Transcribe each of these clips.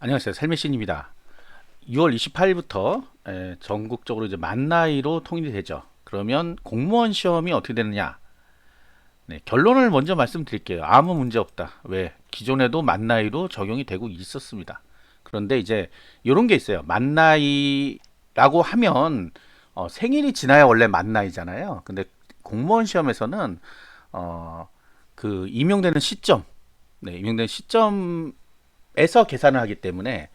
안녕하세요. 삶의신입니다. 6월 28일부터 전국적으로 이제 만 나이로 통일이 되죠. 그러면 공무원 시험이 어떻게 되느냐? 네, 결론을 먼저 말씀드릴게요. 아무 문제 없다. 왜? 기존에도 만 나이로 적용이 되고 있었습니다. 그런데 이제 이런 게 있어요. 만 나이라고 하면 생일이 지나야 원래 만 나이잖아요. 근데 공무원 시험에서는 그 임용되는 시점, 임용되는 시점에서 계산을 하기 때문에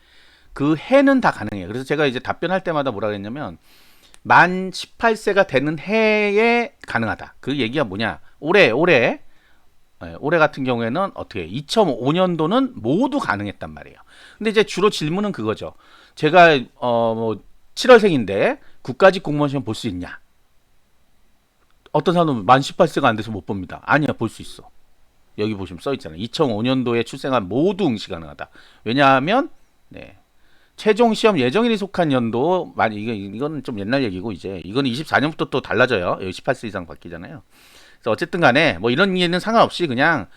그 해는 다 가능해요. 그래서 제가 이제 답변할 때마다 뭐라 그랬냐면 만 18세가 되는 해에 가능하다. 그 얘기가 뭐냐? 올해 같은 경우에는 어떻게 2005년도는 모두 가능했단 말이에요. 근데 이제 주로 질문은 그거죠. 제가 뭐 7월생인데 국가직 공무원 시험 볼 수 있냐? 어떤 사람은 만 18세가 안 돼서 못 봅니다. 아니야, 볼 수 있어. 여기 보시면 써 있잖아요. 2005년도에 출생한 모두 응시 가능하다. 왜냐하면 최종 시험 예정일이 속한 연도 이건 좀 옛날 얘기고 이제 이건 24년부터 또 달라져요. 여기 18세 이상 바뀌잖아요. 그래서 어쨌든 간에 뭐 이런 얘기는 상관없이 그냥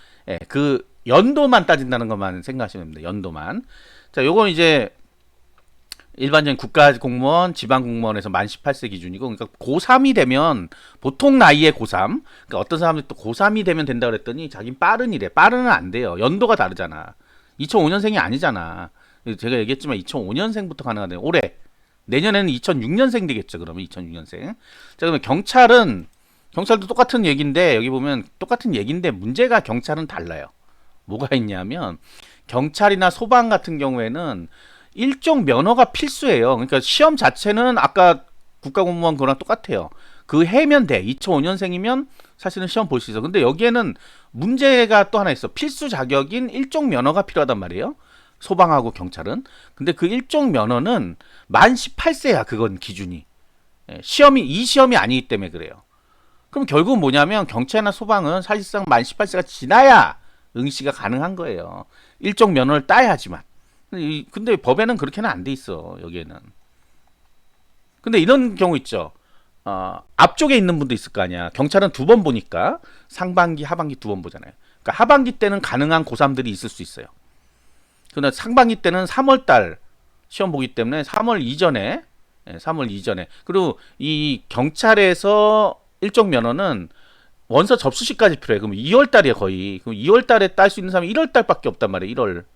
그 연도만 따진다는 것만 생각하시면 됩니다. 연도만. 자, 요건 이제 일반적인 국가 공무원, 지방 공무원에서 만 18세 기준이고, 그러니까 고3이 되면 보통 나이에 고3. 그러니까 어떤 사람들이 또 고3이 되면 된다 그랬더니 자긴 빠른이래. 빠른은 안 돼요. 연도가 다르잖아. 2005년생이 아니잖아. 제가 얘기했지만 2005년생부터 가능하대요. 올해. 내년에는 2006년생 되겠죠. 그러면 2006년생. 자, 그러면 경찰도 똑같은 얘기인데, 여기 보면 똑같은 얘기인데 문제가 경찰은 달라요. 뭐가 있냐면 경찰이나 소방 같은 경우에는 일종 면허가 필수예요. 그러니까 시험 자체는 아까 국가공무원 그거랑 똑같아요. 그 해면 돼. 2005년생이면 사실은 시험 볼 수 있어. 근데 여기에는 문제가 또 하나 있어. 필수 자격인 일종 면허가 필요하단 말이에요. 소방하고 경찰은. 근데 그 일종 면허는 만 18세야. 그건 기준이. 이 시험이 아니기 때문에 그래요. 그럼 결국은 뭐냐면 경찰이나 소방은 사실상 만 18세가 지나야 응시가 가능한 거예요. 일종 면허를 따야지만. 근데 법에는 그렇게는 안 돼 있어. 여기에는. 근데 이런 경우 있죠. 앞쪽에 있는 분도 있을 거 아니야. 경찰은 두 번 보니까 상반기, 하반기 두 번 보잖아요. 그러니까 하반기 때는 가능한 고3들이 있을 수 있어요. 그러나 상반기 때는 3월 달 시험 보기 때문에 3월 이전에 3월 이전에. 그리고 이 경찰에서 일종 면허는 원서 접수시까지 필요해. 그럼 2월 달이야, 거의. 그럼 2월 달에 딸 수 있는 사람이 1월 달밖에 없단 말이야. 1월.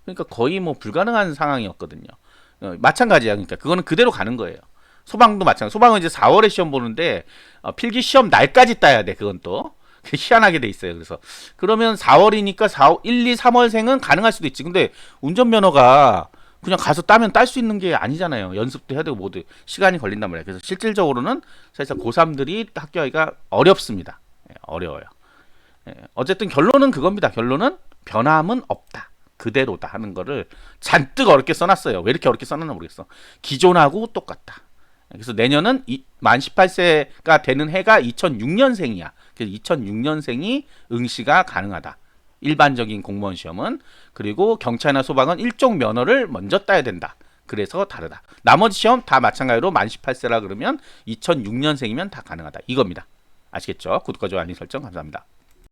그러니까 거의 뭐 불가능한 상황이었거든요. 마찬가지야. 그러니까 그거는 그대로 가는 거예요. 소방도 마찬가지. 소방은 이제 4월에 시험 보는데 필기 시험 날까지 따야 돼. 그건 또 희한하게 돼 있어요. 그래서 그러면 4월이니까 1, 2, 3월생은 가능할 수도 있지. 근데 운전면허가 그냥 가서 따면 딸 수 있는 게 아니잖아요. 연습도 해야 되고 모두 시간이 걸린단 말이에요. 그래서 실질적으로는 사실상 고3들이 학교하기가 어렵습니다. 어려워요. 어쨌든 결론은 그겁니다. 결론은 변함은 없다. 그대로다 하는 거를 잔뜩 어렵게 써놨어요. 왜 이렇게 어렵게 써놨나 모르겠어. 기존하고 똑같다. 그래서 내년은 만 18세가 되는 해가 2006년생이야. 그래서 2006년생이 응시가 가능하다. 일반적인 공무원 시험은. 그리고 경찰이나 소방은 일종 면허를 먼저 따야 된다. 그래서 다르다. 나머지 시험 다 마찬가지로 만 18세라 그러면 2006년생이면 다 가능하다. 이겁니다. 아시겠죠? 구독과 좋아요 알림 설정 감사합니다.